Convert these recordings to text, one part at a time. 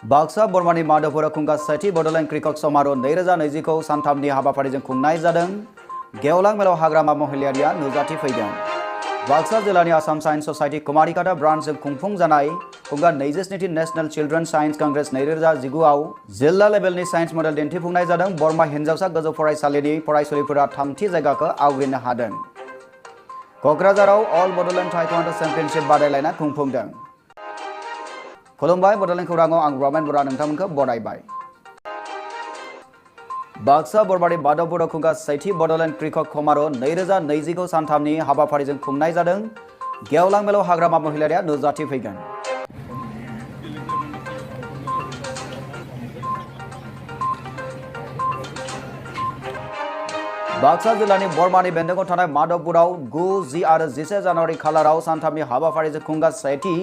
बाक्सा बरमानि माधवपुरा खुंगा सेथि बड'लेण्ड क्रिकेट समारोह 2020 खौ सानथामनि हाबाफारिजों खुंनाय जादों। गेवलां मेलाव हाग्रामा महिलारिया नुजाथि फैदों। बाक्सा जिल्लानि आसाम साइन्स ससाइटि कुमारिकाटा ब्रान्चजों खुंफुंजानाय खुंगा 27थि नेशनेल चिल्ड्रेन साइन्स कंग्रेस 2019 आव जिल्ला लेभेलनि साइन्स मडेल दिन्थिफुंनाय जादों। बरमा हिनजावसा गोजौ फरायसालिनि फरायसुलिफोरा थामथि जायगाखौ आवग्रिनो हादों। क'क्राझाराव अल बड'लेण्ड ताइक्वान्ड' चेम्पियनशिप बादायलायनाय खुंफुंदों। खुलुमबाय बड'लेण्ड खौराङाव आं रमेन बरा नोंथांमोनखौ बरायबाय। बाक्सा बरमानि माधवपुरा खुंगा सेथि बड'लेण्ड क्रिकेट समारोह 2020 खौ सानथामनि हाबाफारिजों खुंनाय जादों। गेवलां मेलाव हाग्रामा महिलारिया नुजाथि फैगोन। बाक्सा जिल्लानि बरमानि बेन्दोंआव थानाय माधवपुराव 9, 10 आरो 11 जानुवारि खालाराव सानथामनि हाबाफारिजों खुंगा सेथि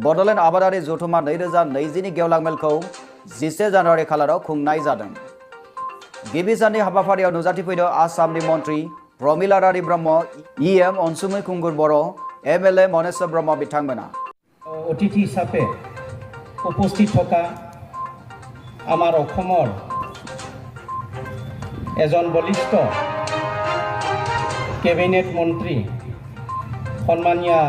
बड'लेण्ड आबादारि जथुमा 2020 नि गेवलां मेलखौ 11 जानुवारि खालाराव खुंनाय जादों। गिबि साननि हाबाफारियाव नुजाथिफैदों आसामनि मन्त्रि प्रमिला रानी ब्रह्म, EM अनसुमै खुंगुर बर', MLA मनेश्वर ब्रह्म बिथांमोना। অতিথি হিচাপে উপস্থিত থকা আমাৰ অসমৰ এজন বলিষ্ঠ কেবিনেট মন্ত্ৰী সন্মানীয়া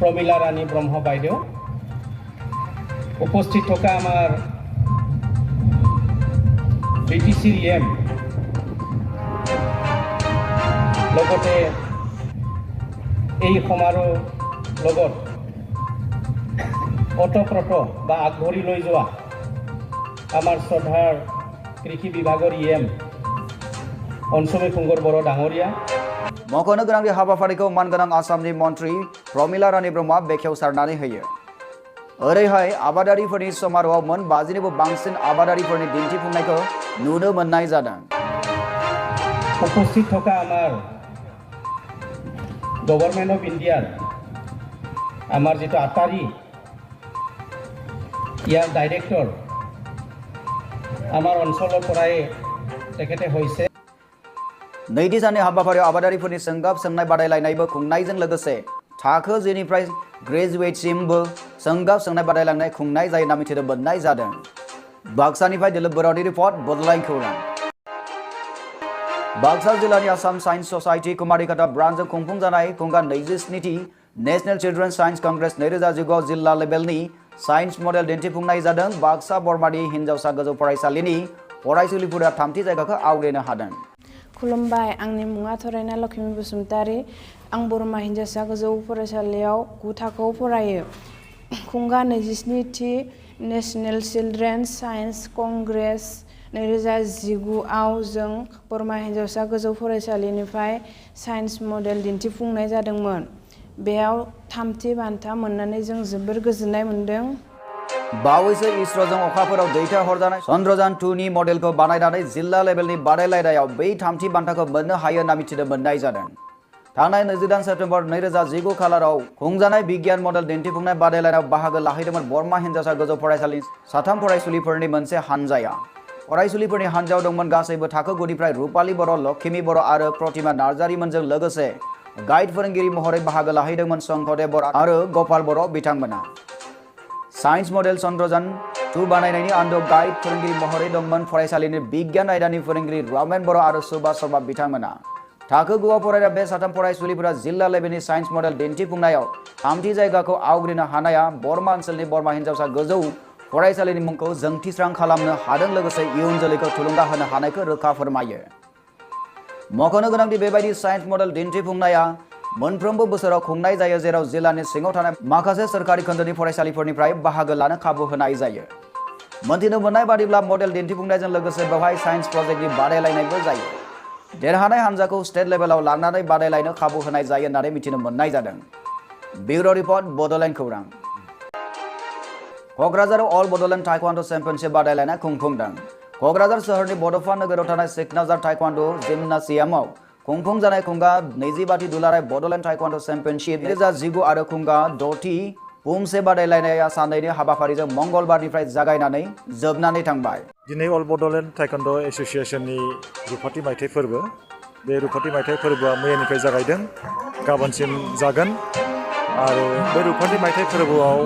প্ৰমিলা ৰাণী ব্ৰহ্ম বাইদেউ, উপস্থিত থকা আমাৰ BTCৰ EM, লগতে এই সমাৰোহ লগত অতপ্ৰত বা আগবাঢ়ি লৈ যোৱা আমাৰ শ্ৰদ্ধাৰ কৃষি বিভাগৰ EM অনসুमै खुंगुर बर' डाङरिया। मख'नो गोनांदि हाबाफारिखौ मानगोनां आसामनि मन्त्रि प्रमिला रानी ब्रह्मआ बेखेवसारनानै होयो। ओरैहाय आबादारिफोरनि समारोहआव मोन 50निबो बांसिन आबादारिफोरनि दिन्थिफुंनायखौ नुनो मोननाय जादों। उपस्थित থকা আমাৰ गभर्नमेन्ट अफ इन्डियार আমাৰ যেটো আটাৰী ইয়াৰ ডাইৰেক্টৰ আমাৰ অঞ্চলৰ পৰাই তেখেতে হৈছে। नैथि साननि हाबाफारियाव आबादारिफोरनि सोंगाब सोंनाय बादायलायनायबो खुंनायजों लोगोसे थाखो 10निफ्राय ग्रेजुवेटसिमबो सोंगाब सोंनाय बादायलायनाय खुंनाय जायो होनना मिथिनो मोननाय जादों। बाक्सानिफ्राय दिलीप बर'नि रिपर्ट, बड'लेण्ड खौरां। बाक्सा जिल्लानि आसाम साइन्स ससाइटि कुमारिकाटा ब्रान्चजों खुंफुंजानाय खुंगा 27थि नेशनेल चिल्ड्रेन साइन्स कंग्रेस 2019 आव जिल्ला लेभेलनि साइन्स मडेल दिन्थिफुंनाय जादों। बाक्सा बरमानि हिनजावसा गोजौ फरायसालिनि फरायसुलिफोरा थामथि जायगाखौ आवग्रिनो हादों। खुलुमबाय, आंनि मुङा थरायना लक्ष्मी बसुमतारी। आं बरमा हिनजावसा गोजौ फरायसालियाव 9 थाखोआव फरायो। खुंगा 27थि नेशनेल चिल्ड्रेन साइन्स कंग्रेस 2019 आव जों बरमा हिनजावसा गोजौ फरायसालिनिफ्राय साइन्स मडेल दिन्थिफुंनाय जादोंमोन। बेयाव थामथि बान्था मोननानै जों जोबोर गोजोननाय मोनदों। बावैसो इसरोजों अखाफोराव दैथायहरजानाय चन्द्रयान 2 नि मडेलखौ बानायनानै जिल्ला लेभेलनि बादायलायनायाव बै थामथि बान्थाखौ मोननो हायो होनना मिथिनो मोननाय जादों। थांनाय 22 सेप्तेम्बर 2019 खालाराव खुंजानाय बिगियान मडेल दिन्थिफुंनाय बादायलायनायाव बाहागो लाहैदोंमोन बरमा हिनजावसा गोजौ फरायसालिनि 3 फरायसुलिफोरनि मोनसे हानजाया। फरायसुलिफोरनि हानजायाव दंमोन गासैबो थाखो 9निफ्राय रुपाली बर', लक्ष्मी बर' आरो प्रतिमा नार्जारीमोनजों लोगोसे गाइड फोरोंगिरि महरै बाहागो लाहैदोंमोन शंकरदेव बर' आरो गपाल बर' बिथांमोना। साइन्स मडेल चन्द्रयान 2 बानायनायनि आन्दोआव गाइड फोरोंगिरि महरै दंमोन फरायसालिनि बिगियान आयदानि फोरोंगिरि रमेन बर' आरो सुभाष शर्मा बिथांमोना। थाखो 9 आव फरायनाय बे 3 फरायसुलिफोरा जिल्ला लेभेलनि साइन्स मडेल दिन्थिफुंनायाव थामथि जायगाखौ आवग्रिनो हानाया बरमा ओनसोलनि बरमा हिनजावसा गोजौ फरायसालिनि मुंखौ जोंथिस्रां खालामनो हादों, लोगोसे इयुन जोलैखौ थुलुंगा होनो हानायखौ रोखा फोरमायो। मख'नो गोनांदि बेबायदि साइन्स मडेल दिन्थिफुंनाया मोनफ्रोमबो बोसोराव खुंनाय जायो, जेराव जिल्लानि सिङाव थानाय माखासे सोरखारि खोन्दोनि फरायसालिफोरनिफ्राय बाहागो लानो खाबु होनाय जायो। मोनथिनो मोननाय बादिब्ला मडेल दिन्थिफुंनायजों लोगोसे बेवहाय साइन्स प्रजेक्टनि बादायलायनायबो जायो। देरहानाय हान्जाखौ स्टेट लेभेलाव लांनानै बादायलायनो खाबु होनाय जायो होननानै मिथिनो मोननाय जादों। ब्युरो रिपर्ट, बड'लेण्ड खौरां। क'क्राझाराव अल बड'लेण्ड ताइक्वान्ड' चेम्पियनशिप बादायलायनाय खुंफुंदों। क'क्राझार सोहोरनि बड'फा नोगोराव थानाय सिकनाजार ताइक्वान्ड' जिमनासियामाव खुंफुंजानाय खुंगा 22थि दुलाराय बड'लेण्ड ताइक्वान्ड' चेम्पियनशिप 2019 आरो खुंगा 6थि पुमसे बादायलायनाया सानैनि हाबाफारिजों मंगलबारनिफ्राय जागायनानै जोबनानै थांबाय। दिनै अल बड'लेण्ड ताइक्वान्ड' एस'सिएशननि रुफाथि मायथाइ फोरबो, बे रुफाथि मायथाइ फोरबोआ मैयानिफ्राय जागायदों, गाबोनसिम जागोन। आरो बे रुफाथि मायथाइ फोरबोआव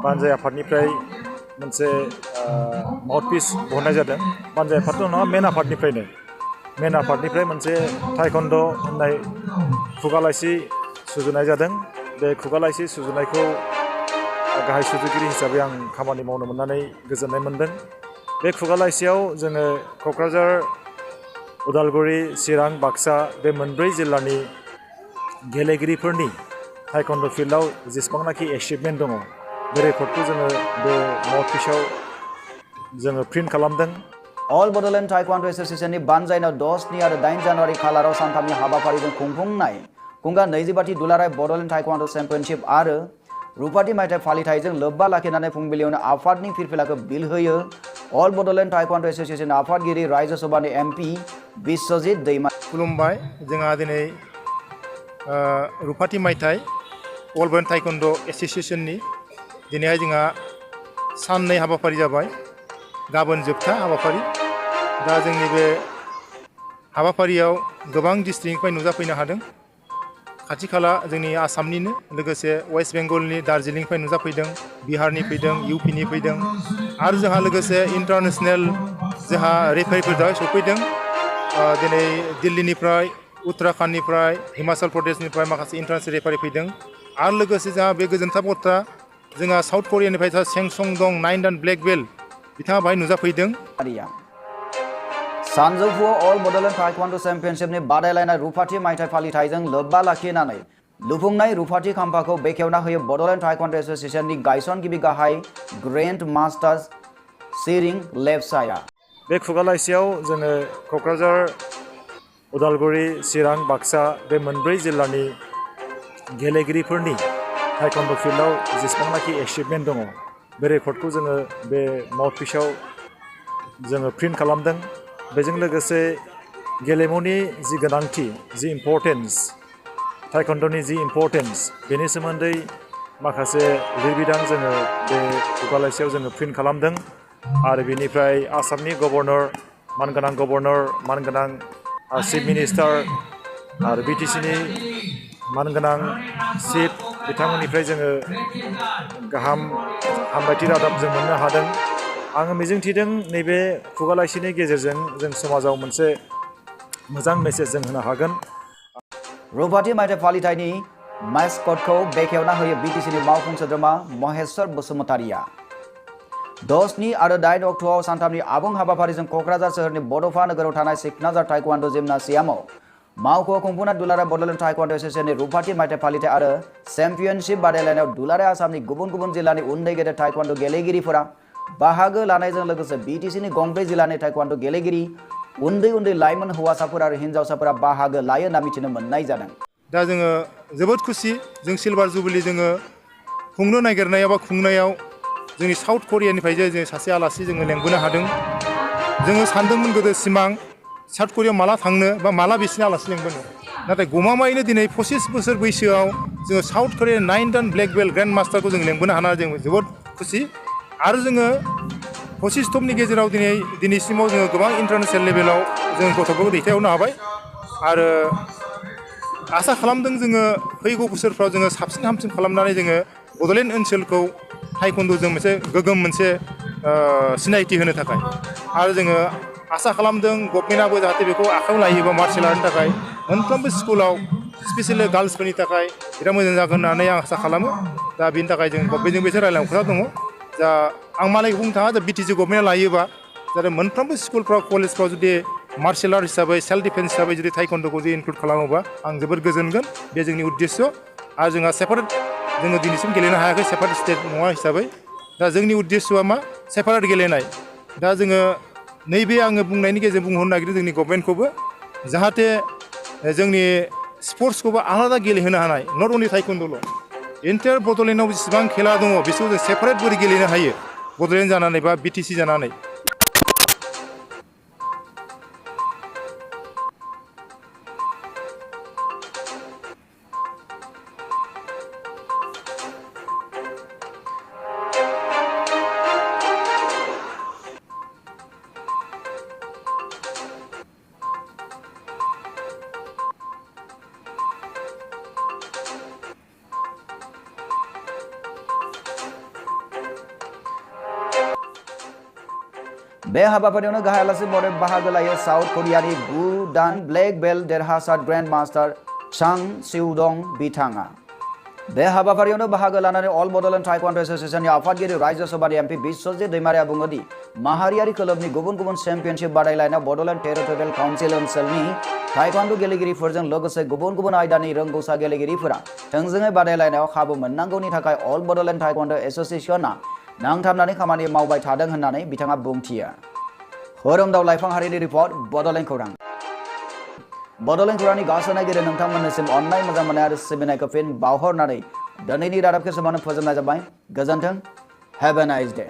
बानजाय आफादनिफ्राय मोनसे माउथपिस बहननाय जादों बानजाय आफादथ' नङा मेन आफादनिफ्राय मोनसे टाइकन्ड' होननाय खुगा लाइसि सुजुनाय जादों बे खुगा लाइसि सुजुनायखौ गाहाय सुजुगिरि हिसाबै आं खामानि मावनो मोननानै गोजोननाय मोनदों बे खुगा लाइसियाव जोङो क'क्राझार उदालगुरि चिरां बाक्सा बे मोनब्रै जिल्लानि गेलेगिरिफोरनि टाइकन्ड' फिल्डआव जेसेबांनाखि एचिभमेन्ट दङ बे रेकर्डखौ जोङो बे माउथपिसाव जोङो प्रिन्ट खालामदों All Bodoland Taekwondo Association बानजायनाव 10 आरो 8 जानुवारि खालाराव सानथामनि हाबाफारिजों खुंफुंनाय खुंगा 22थि दुलाराय बड'लेण्ड टाइकवान्डो चेम्पियनशिप आरो रुपाथि मायथाइ फालिथायजों लोब्बा लाखिनानै फुंबिलियावनो आफादनि फिरफिलाखौ बिलहोयो अल बड'लेण्ड टाइकवान्डो एसोसिएशन आफादगिरि राज्य सभानि एमपि बिश्वजित दैमा खुलुमबाय जोंहा दिनै रुपाथि मायथाइ अल बड'लेण्ड टाइकवान्डो एसोसिएशननि दिनैहाय जोंहा साननै हाबाफारि जाबाय गाबोन जोबथा हाबाफारि दा जोंनि बे हाबाफारियाव गोबां डिस्ट्रिक्टनिफ्राय नुजाफैनो हादों खाथि खाला जोंनि आसामनिनो लोगोसे वेस्ट बेंगलनि दार्जिलिंनिफ्राय नुजाफैदों बिहारनि फैदों इउपिनि फैदों आरो जोंहा लोगोसे इन्टारनेशनेल जोंहा रेफारिफोर सफैदों दिनै दिल्लीनिफ्राय उत्तराखन्डनिफ्राय हिमाचल प्रदेशनिफ्राय माखासे इन्टारनेशनेल रेफारि फैदों आरो लोगोसे जोंहा बे गोजोनथाव बाथ्रा जोंहा साउथ करियानिफ्राय सेंसं दं 9 दान ब्लेक बेल्ट बिथाङा बाहाय नुजाफैदों सानजौफुआव अल बड'लेण्ड टाइकवान्डो चेम्पियनशिपनि बादायलायनाय रुपाथि मायथाइ फालिथायजों लोब्बा लाखिनानै लुफुंनाय रुपाथि खाम्फाखौ बेखेवना होयो बड'लेण्ड टाइकवान्डो एसोसिएशननि गायसनगिरि गाहाय ग्रेन्ड मास्टार सिरिं लेप्चाया बे खुगा लाइसियाव जोङो क'क्राझार उदालगुरि चिरां बाक्सा बे मोनब्रै जिल्लानि गेलेगिरिफोरनि टाइकवान्ड' फिल्डआव जेसेबांनाखि एचिभमेन्ट दङ बे रेकर्डखौ जोङो बे माउथपिसाव जोङो प्रिन्ट खालामदों बेजों लोगोसे गेलेमुनि जि गोनांथि जि इम्परटेन्स टाइकवान्ड'नि जि इम्परटेन्स बेनि सोमोन्दै माखासे लिरबिदां जोङो बे खुगा लाइसियाव जोङो प्रिन्ट खालामदों आरो बेनिफ्राय आसामनि गभर्नर मानगोनां चिफ मिनिस्टार आरो बिटिसिनि मानगोनां चिफ बिथांमोननिफ्राय जोङो गाहाम हामलायथि रादाब जों मोननो हादों आङो मिजिंथिदों नैबे खुगा लाइसिनि गेजेरजों जों समाजाव मोनसे मोजां मेसेज जों होनो हागोन रुपाथि मायथाइ फालिथायनि मास्कटखौ बेखेवना होयो बिटिसिनि मावफुं सोद्रोमा महेश्वर बसुमतारिया 10 आरो 8 अक्ट'आव सानथामनि आबुं हाबाफारिजों क'क्राझार सोहोरनि बड'फा नोगोराव थानाय सिकनाझार टाइकवान्डो जिमनासियामाव मावख'आव खुंफुंनाय दुलाराय बड'लेण्ड टाइकवान्डो एसोसिएशननि रुपाथि मायथाइ फालिथाय आरो चेम्पियनशिप बादायलायनायाव दुलाराय आसामनि गुबुन गुबुन जिल्लानि उन्दै गेदेर टाइकवान्डो गेलेगिरिफोरा बाहागो लानायजों लोगोसे बिटिसिनि गंब्रै जिल्लानि टाइकवान्डो गेलेगिरि उन्दै लाइमोन हौवासाफोर आरो हिन्जावसाफोरा बाहागो लायो होनना मिथिनो मोननाय जादों दा जोङो जोबोद खुसि जों सिलभार जुबिलि जोङो खुंनो नागिरनायाव बा खुंनायाव जोंनि साउथ करियानिफ्राय जों सासे आलासि जोङो लेंबोनो हादों जोङो सानदोंमोन गोदो सिमां साउथ करियायाव माला थांनो बा माला बिसिनि आलासि लेंबोनो नाथाय गमामायैनो दिनै 25 बोसोर बैसोआव जोङो साउथ करिया 9 दान ब्लेक बेल्ट ग्रेन्ड मास्टारखौ जों लेंबोनो हाना जों जोबोद खुसि आरो जोङो 25 टपनि गेजेराव दिनैसिमाव जोङो गोबां इन्टारनेशनेल लेभेलाव जों गथ'फोरखौ दैथायहरनो हाबाय आरो आसा खालामदों जोङो फैगौ बोसोरफ्राव जोङो साबसिन हामसिन खालामनानै जोङो बड'लेण्ड ओनसोलखौ टाइकवान्ड'जों मोनसे गोगोम मोनसे सिनायथि होनो थाखाय आरो जोङो आसा खालामदों गभर्नमेन्टआबो जाहाथे बेखौ आखायाव लायोबा मार्शेल आर्टनि थाखाय मोनफ्रोमबो स्कुलाव स्पेसियेलि गार्लसफोरनि थाखाय बिराद मोजां जागोन होननानै आं आसा खालामो दा बेनि थाखाय जों गभर्नमेन्टजों एसे रायलायनाय खोथा दङ दा आं मालायखौ बुंनो थाङा दा बिटिसि गभर्नमेन्टआ लायोबा जाहाथे मोनफ्रोमबो स्कुलफ्राव कलेजफ्राव जुदि मार्शेल आर्ट हिसाबै सेल्फ डिफेन्स हिसाबै जुदि टाइकवान्ड'खौ जुदि इनक्लुड खालामोबा आं जोबोद गोजोनगोन बे जोंनि उद्देश्य आरो जोंहा सेपारेट जोङो दिनैसिम गेलेनो हायाखै सेपारेट स्टेट नङा हिसाबै दा जोंनि उद्देश्यआ मा सेपारेट गेलेनाय दा जोङो नैबे आङो बुंनायनि गेजेरजों बुंहरनो नागिरदों जोंनि गभर्नमेन्टखौबो जाहाथे जोंनि स्पर्ट्सखौबो आलादा गेलेहोनो हानाय नट अनलि टाइकवान्ड'ल' इन्टार बड'लेण्डआव जेसेबां खेला दङ बिसोरखौ जों सेपारेट बोरै गेलेनो हायो बड'लेण्ड जानानै बा बिटिसि जानानै बे हाबाफारियावनो गाहाय आलासि महरै बाहागो लायो साउथ करियानि 9 दान ब्लेक बेल्ट देरहासार ग्रेन्ड मास्टार चां सिउडं बिथाङा। बे हाबाफारियावनो बाहागो लानानै अल बड'लेण्ड ताइक्वान्ड' एस'सिएशननि आफादगिरि राज्य सभानि एमपि बिश्वजित दैमारिया बुङो दि माहारियारि क्लाबनि गुबुन गुबुन चेम्पियनशिप बादायलायनायाव बड'लेण्ड टेरिटरियेल काउन्सिल ओनसोलनि ताइक्वान्ड' गेलेगिरिफोरजों लोगोसे गुबुन गुबुन आयदानि रोंगौसा गेलेगिरिफोरा थोंजोङै बादायलायनायाव खाबु मोननांगौनि थाखाय अल बड'लेण्ड ताइक्वान्ड' एस'सिएशनआ नांथाबनानै खामानि मावबाय थादों होननानै बिथाङा बुंथियो। खोरोमदाव लाइफां हारिनि रिपर्ट बड'लेण्ड खौरां। बड'लेण्ड खौरांनि गासै नायगिरि नोंथांमोननिसिम अननाय मोजां मोननाय आरो सिबिनायखौ फिन बावहरनानै दिनैनि रादाबखौ समावनो फोजोबनाय जाबाय। गोजोन्थों। Have a nice day.